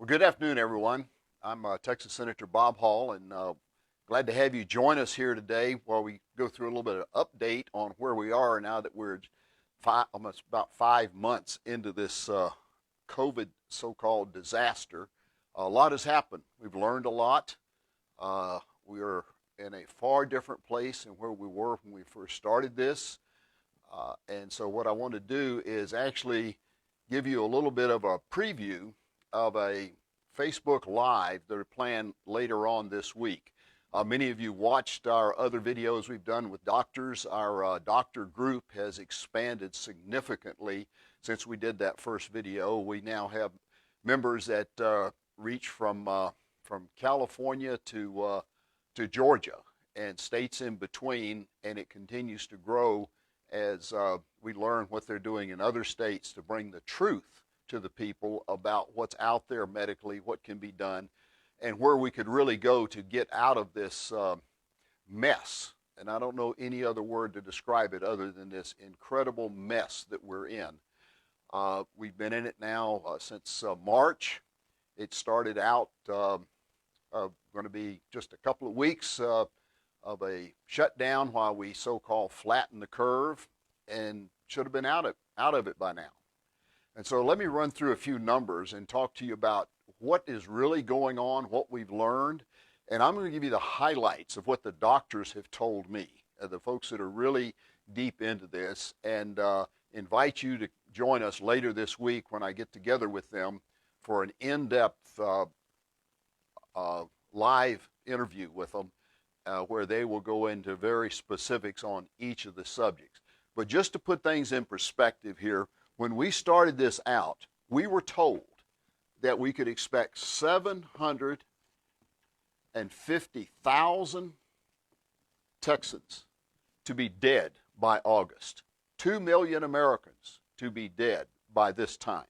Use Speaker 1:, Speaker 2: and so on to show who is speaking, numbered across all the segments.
Speaker 1: Well, good afternoon, everyone. I'm Texas Senator Bob Hall, and glad to have you join us here today while we go through a little bit of update on where we are now that we're almost about 5 months into this COVID so-called disaster. A lot has happened. We've learned a lot. We're in a far different place than where we were when we first started this. And so what I want to do is actually give you a little bit of a preview of a Facebook Live that are planned later on this week. Many of you watched our other videos we've done with doctors. Our doctor group has expanded significantly since we did that first video. We now have members that reach from California to Georgia and states in between, and it continues to grow as we learn what they're doing in other states to bring the truth to the people about what's out there medically, what can be done, and where we could really go to get out of this mess. And I don't know any other word to describe it other than this incredible mess that we're in. We've been in it now since March. It started out going to be just a couple of weeks of a shutdown while we so-called flatten the curve, and should have been out of it by now. And so let me run through a few numbers and talk to you about what is really going on, what we've learned, and I'm going to give you the highlights of what the doctors have told me, the folks that are really deep into this, and invite you to join us later this week when I get together with them for an in-depth live interview with them where they will go into very specifics on each of the subjects. But just to put things in perspective here, when we started this out, we were told that we could expect 750,000 Texans to be dead by August. 2 million Americans to be dead by this time.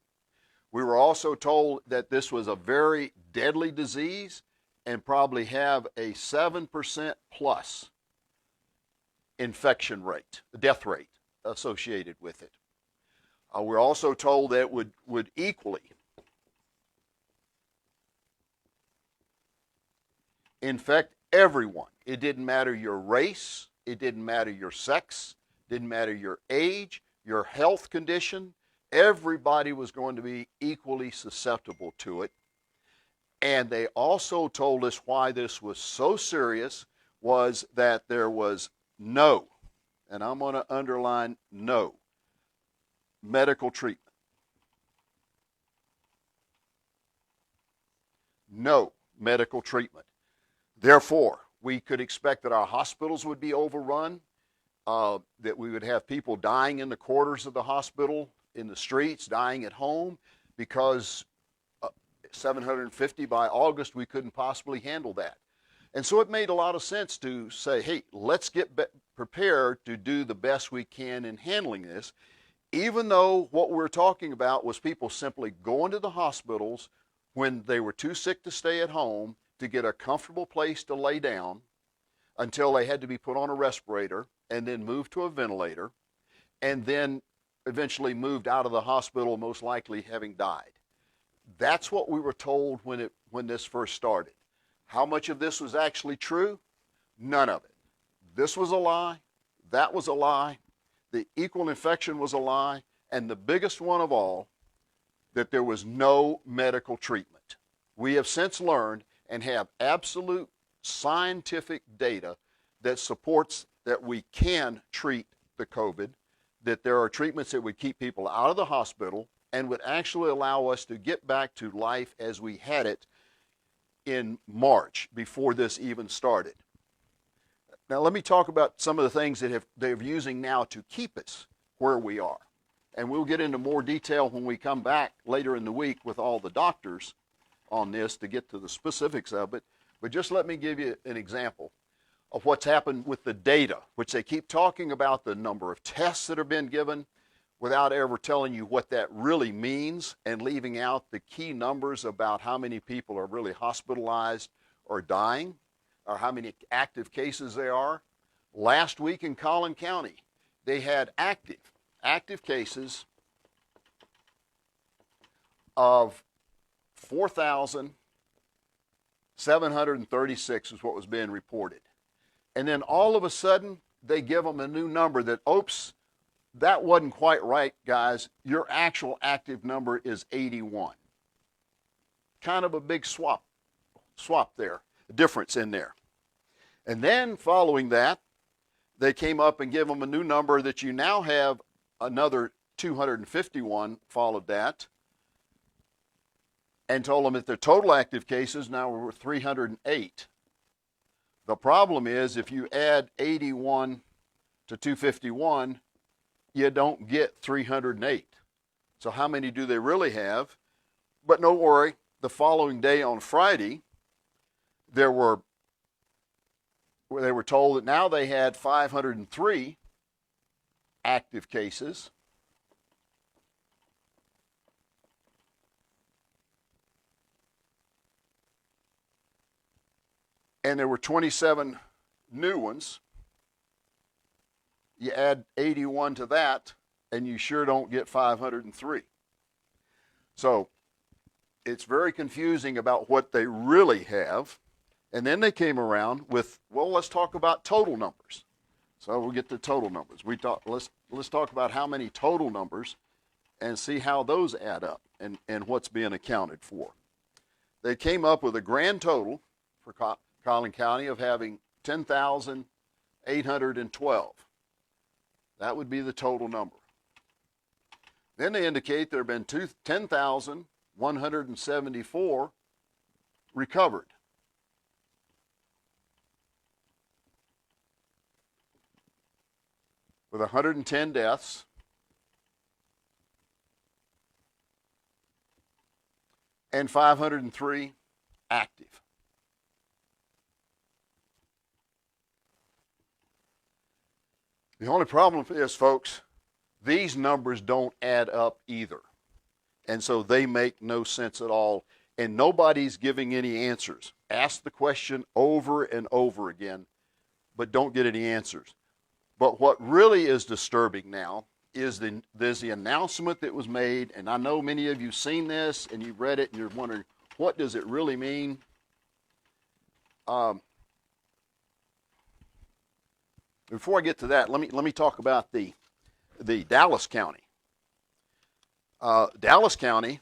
Speaker 1: We were also told that this was a very deadly disease and probably have a 7% plus infection rate, death rate associated with it. We're also told that would equally infect everyone. It didn't matter your race, it didn't matter your sex, didn't matter your age, your health condition. Everybody was going to be equally susceptible to it. And they also told us why this was so serious was that there was no, and I'm going to underline no, medical treatment. No medical treatment. Therefore, we could expect that our hospitals would be overrun, that we would have people dying in the corridors of the hospital, in the streets, dying at home, because 750 by August, we couldn't possibly handle that. And so it made a lot of sense to say, hey, let's get prepared to do the best we can in handling this, even though what we're talking about was people simply going to the hospitals when they were too sick to stay at home to get a comfortable place to lay down until they had to be put on a respirator and then moved to a ventilator and then eventually moved out of the hospital, most likely having died. That's what we were told when this first started. How much of this was actually true? None of it. This was a lie. That was a lie. The equal infection was a lie. And the biggest one of all, that there was no medical treatment. We have since learned and have absolute scientific data that supports that we can treat the COVID, that there are treatments that would keep people out of the hospital and would actually allow us to get back to life as we had it in March before this even started. Now let me talk about some of the things that they're using now to keep us where we are. And we'll get into more detail when we come back later in the week with all the doctors on this to get to the specifics of it. But just let me give you an example of what's happened with the data, which they keep talking about the number of tests that have been given without ever telling you what that really means and leaving out the key numbers about how many people are really hospitalized or dying, or how many active cases there are. Last week in Collin County, they had active cases of 4,736 is what was being reported. And then all of a sudden, they give them a new number that, oops, that wasn't quite right, guys. Your actual active number is 81. Kind of a big swap there, a difference in there. And then following that, they came up and give them a new number that you now have another 251 followed that, and told them that their total active cases now were 308. The problem is if you add 81 to 251, you don't get 308. So how many do they really have? But don't worry, the following day on Friday, they were told that now they had 503 active cases. And there were 27 new ones. You add 81 to that, and you sure don't get 503. So it's very confusing about what they really have. And then they came around with, well, let's talk about total numbers. So we'll get to total numbers. Let's talk about how many total numbers and see how those add up and what's being accounted for. They came up with a grand total for Collin County of having 10,812. That would be the total number. Then they indicate there have been 10,174 recovered. With 110 deaths. And 503 active. The only problem is, folks, these numbers don't add up either. And so they make no sense at all. And nobody's giving any answers. Ask the question over and over again, but don't get any answers. But what really is disturbing now is there's the announcement that was made, and I know many of you have seen this and you've read it and you're wondering, what does it really mean? Before I get to that, let me talk about the Dallas County. Dallas County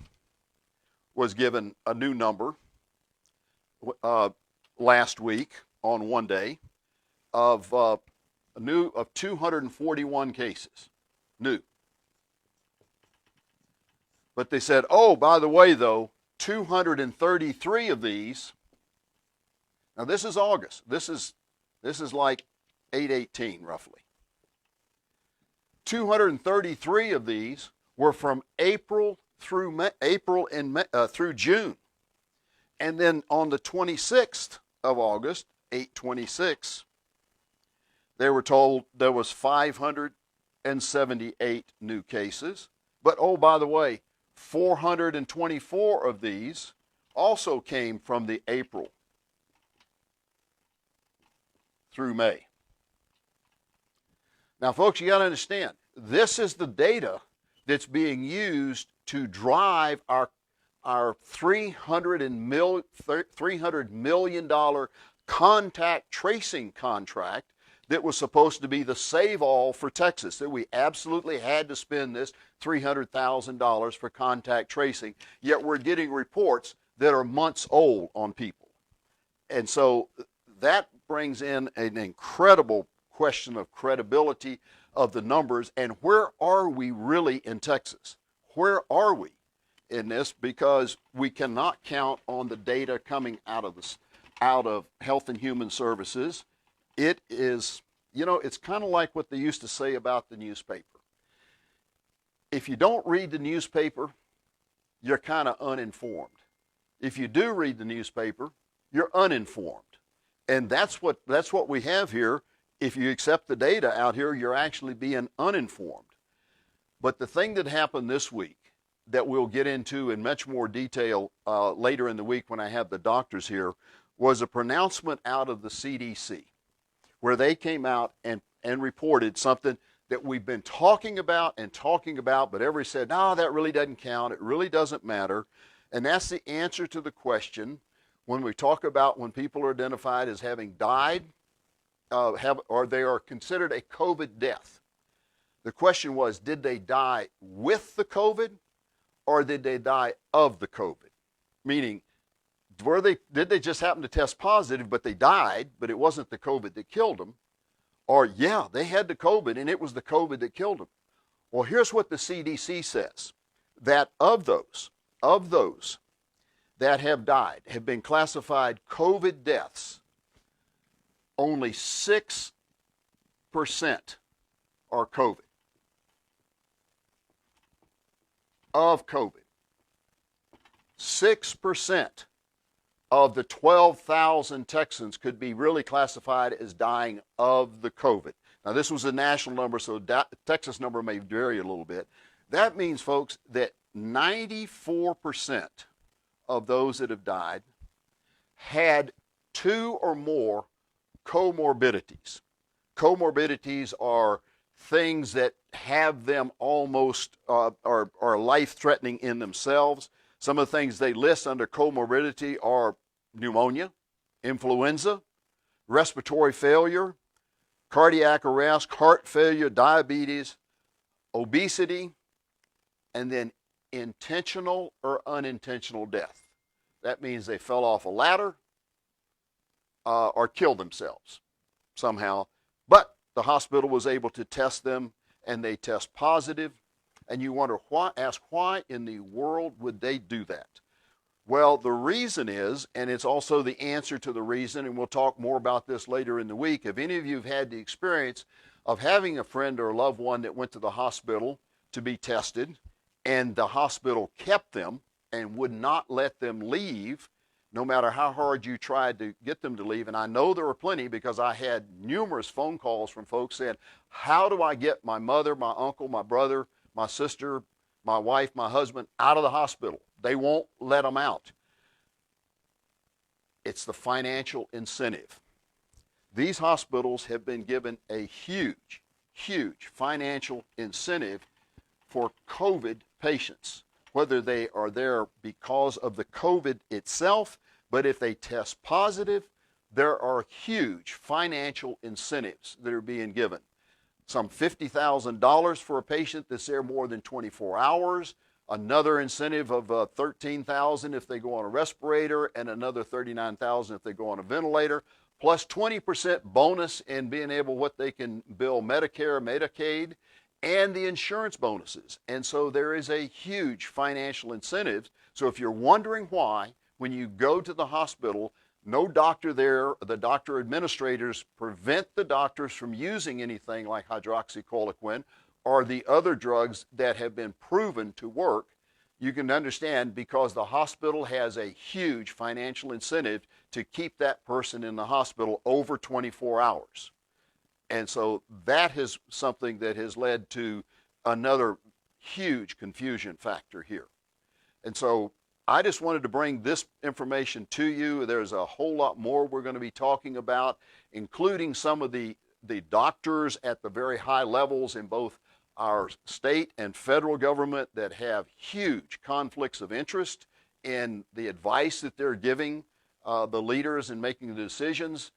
Speaker 1: was given a new number last week on one day of 241 cases, new. But they said, oh, by the way, though, 233 of these. Now this is August. This is like 8/18 roughly. 233 of these were from April through through June, and then on the 26th of August, 8/26, they were told there was 578 new cases. But oh, by the way, 424 of these also came from the April through May. Now, folks, you got to understand, this is the data that's being used to drive our $300 million contact tracing contract that was supposed to be the save-all for Texas, that we absolutely had to spend this $300,000 for contact tracing, yet we're getting reports that are months old on people. And so that brings in an incredible question of credibility of the numbers, and where are we really in Texas? Where are we in this? Because we cannot count on the data coming out of Health and Human Services. It is, it's kind of like what they used to say about the newspaper. If you don't read the newspaper, you're kind of uninformed. If you do read the newspaper, you're uninformed. And that's what we have here. If you accept the data out here, you're actually being uninformed. But the thing that happened this week that we'll get into in much more detail later in the week when I have the doctors here was a pronouncement out of the CDC where they came out and reported something that we've been talking about, but everybody said, no, that really doesn't count. It really doesn't matter. And that's the answer to the question when we talk about when people are identified as having died or they are considered a COVID death. The question was, did they die with the COVID or did they die of the COVID? Meaning, did they just happen to test positive, but they died, but it wasn't the COVID that killed them? Or, yeah, they had the COVID and it was the COVID that killed them. Well, here's what the CDC says, that of those that have died, have been classified COVID deaths, only 6% are COVID. Of COVID. 6% of the 12,000 Texans could be really classified as dying of the COVID. Now, this was a national number, so Texas number may vary a little bit. That means, folks, that 94% of those that have died had 2 or more comorbidities. Comorbidities are things that have them almost are life-threatening in themselves. Some of the things they list under comorbidity are pneumonia, influenza, respiratory failure, cardiac arrest, heart failure, diabetes, obesity, and then intentional or unintentional death. That means they fell off a ladder or killed themselves somehow. But the hospital was able to test them, and they test positive. And you wonder ask why in the world would they do that? Well, the reason is, and it's also the answer to the reason, and we'll talk more about this later in the week. If any of you have had the experience of having a friend or a loved one that went to the hospital to be tested, and the hospital kept them and would not let them leave, no matter how hard you tried to get them to leave. And I know there were plenty, because I had numerous phone calls from folks saying, how do I get my mother, my uncle, my brother, my sister, my wife, my husband out of the hospital? They won't let them out. It's the financial incentive. These hospitals have been given a huge, huge financial incentive for COVID patients, whether they are there because of the COVID itself, but if they test positive, there are huge financial incentives that are being given. Some $50,000 for a patient that's there more than 24 hours, another incentive of $13,000 if they go on a respirator, and another $39,000 if they go on a ventilator, plus 20% bonus in being able what they can bill Medicare, Medicaid, and the insurance bonuses. And so there is a huge financial incentive. So if you're wondering why, when you go to the hospital, no doctor there, the doctor administrators prevent the doctors from using anything like hydroxychloroquine or the other drugs that have been proven to work, you can understand, because the hospital has a huge financial incentive to keep that person in the hospital over 24 hours. And so that is something that has led to another huge confusion factor here. And so I just wanted to bring this information to you. There's a whole lot more we're going to be talking about, including some of the doctors at the very high levels in both our state and federal government that have huge conflicts of interest in the advice that they're giving the leaders in making the decisions.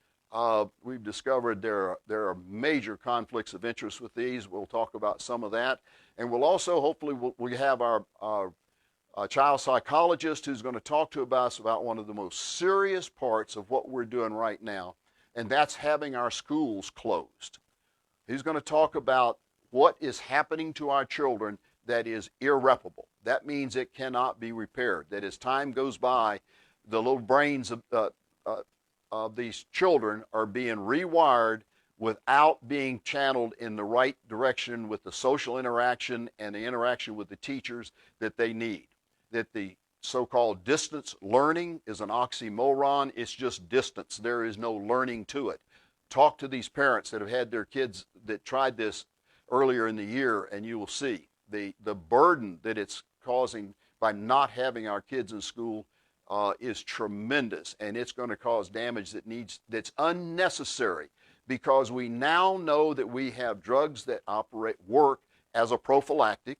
Speaker 1: We've discovered there are major conflicts of interest with these. We'll talk about some of that. And we'll also, hopefully, we have our child psychologist who's going to talk to us about one of the most serious parts of what we're doing right now, and that's having our schools closed. He's going to talk about what is happening to our children that is irreparable. That means it cannot be repaired, that as time goes by, the little brains of these children are being rewired without being channeled in the right direction with the social interaction and the interaction with the teachers that they need. That the so-called distance learning is an oxymoron. It's just distance. There is no learning to it. Talk to these parents that have had their kids that tried this earlier in the year, and you will see the burden that it's causing by not having our kids in school is tremendous, and it's going to cause damage that's unnecessary, because we now know that we have drugs that work as a prophylactic,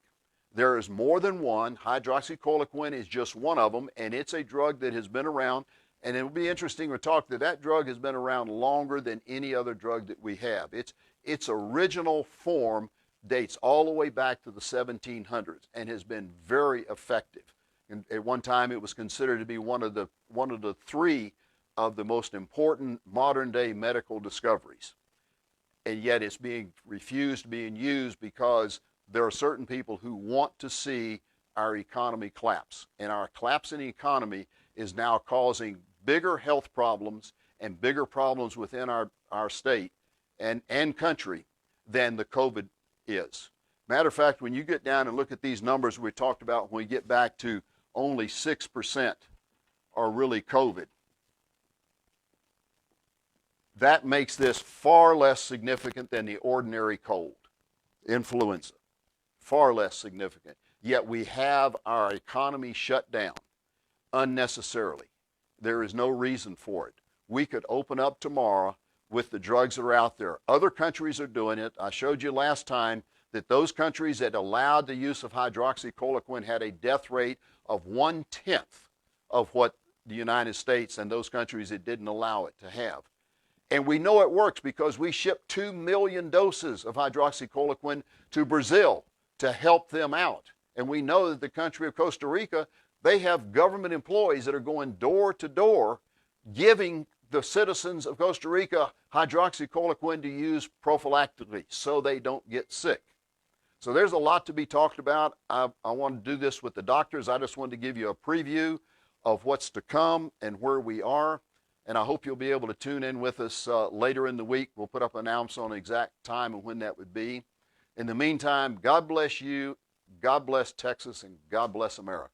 Speaker 1: There is more than one. Hydroxychloroquine is just one of them, and it's a drug that has been around. And it will be interesting to talk that drug has been around longer than any other drug that we have. Its original form dates all the way back to the 1700s and has been very effective. And at one time, it was considered to be one of the three of the most important modern-day medical discoveries. And yet it's being refused being used because there are certain people who want to see our economy collapse. And our collapsing economy is now causing bigger health problems and bigger problems within our state and country than the COVID is. Matter of fact, when you get down and look at these numbers we talked about, when we get back to only 6% are really COVID, that makes this far less significant than the ordinary cold, influenza, far less significant. Yet we have our economy shut down unnecessarily. There is no reason for it. We could open up tomorrow with the drugs that are out there. Other countries are doing it. I showed you last time that those countries that allowed the use of hydroxychloroquine had a death rate of 1/10 of what the United States and those countries that didn't allow it to have. And we know it works because we shipped 2 million doses of hydroxychloroquine to Brazil to help them out. And we know that the country of Costa Rica, they have government employees that are going door to door giving the citizens of Costa Rica hydroxychloroquine to use prophylactically so they don't get sick. So there's a lot to be talked about. I want to do this with the doctors. I just wanted to give you a preview of what's to come and where we are. And I hope you'll be able to tune in with us later in the week. We'll put up an announcement on the exact time and when that would be. In the meantime, God bless you, God bless Texas, and God bless America.